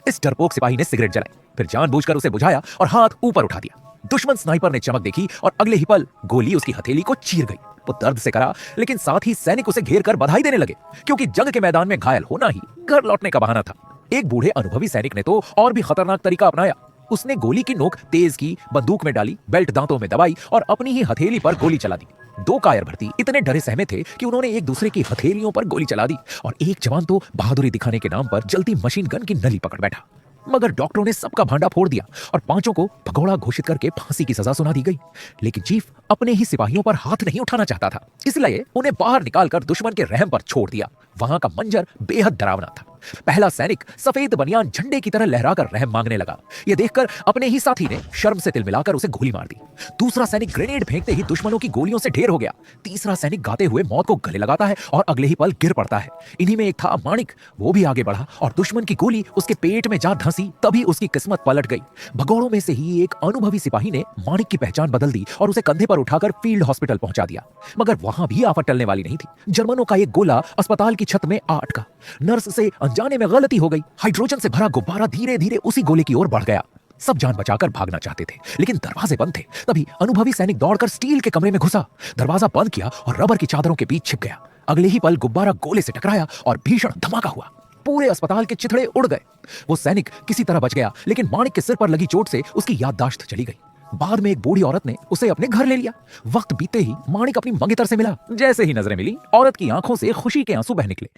इस डरपोक सिपाही ने सिगरेट जलाई, फिर जानबूझकर उसे बुझाया और हाथ ऊपर उठा दिया। दुश्मन स्नाइपर ने चमक देखी और अगले ही पल गोली उसकी हथेली को चीर गई। वो दर्द से करा, लेकिन साथ ही सैनिक उसे घेर कर बधाई देने लगे, क्योंकि जंग के मैदान में घायल होना ही घर लौटने का बहाना था। एक बूढ़े अनुभवी सैनिक ने तो और भी खतरनाक तरीका अपनाया। उसने गोली की नोक तेज की, बंदूक में डाली, बेल्ट दांतों में दबाई और अपनी ही हथेली पर गोली चला दी। दो कायर भर्ती इतने डरे सहमे थे कि उन्होंने एक दूसरे की हथेलियों पर गोली चला दी, और एक जवान तो बहादुरी दिखाने के नाम पर जलती मशीन गन की नली पकड़ बैठा। मगर डॉक्टरों ने सबका भांडा फोड़ दिया और पांचों को भगौड़ा घोषित करके फांसी की सजा सुना दी गई। लेकिन चीफ अपने ही सिपाहियों पर हाथ नहीं उठाना चाहता था, इसलिए उन्हें बाहर निकालकर दुश्मन के रहम पर छोड़ दिया। वहां का मंजर बेहद डरावना था। पहला सैनिक सफेद बनियान झंडे की तरह लहराकर रहम मांगने लगा। यह देखकर अपने ही साथी ने शर्म से तिलमिलाकर उसे गोली मार दी। दूसरा सैनिक ग्रेनेड फेंकते ही दुश्मनों की गोलियों से ढेर हो गया। तीसरा सैनिक गाते हुए मौत को गले लगाता है और अगले ही पल गिर पड़ता है। इन्हीं में एक था माणिक, वो भी आगे बढ़ा और दुश्मन की गोली उसके पेट में जा धंसी, तभी उसकी किस्मत पलट गई। भगौड़ों में से ही एक अनुभवी सिपाही ने माणिक की पहचान बदल दी और उसे कंधे पर उठाकर फील्ड हॉस्पिटल पहुंचा दिया। मगर वहां भी आफत टलने वाली नहीं थी। जर्मनों का एक गोला अस्पताल की छत में आ अटका। नर्स से अनजाने में गलती हो गई। हाइड्रोजन से भरा गुब्बारा धीरे धीरे उसी गोले की ओर बढ़ गया। सब जान बचाकर भागना चाहते थे, लेकिन दरवाजे बंद थे। तभी अनुभवी सैनिक दौड़कर स्टील के कमरे में घुसा, दरवाजा बंद किया और रबर की चादरों के बीच छिप गया। अगले ही पल गुब्बारा गोले से टकराया और भीषण धमाका हुआ। पूरे अस्पताल के चिथड़े उड़ गए। वो सैनिक किसी तरह बच गया, लेकिन माणिक के सिर पर लगी चोट से उसकी याददाश्त चली गई। बाद में एक बूढ़ी औरत ने उसे अपने घर ले लिया। वक्त बीते ही माणिक अपनी मंगेतर से मिला। जैसे ही नजरें मिली, औरत की आंखों से खुशी के आंसू बह निकले।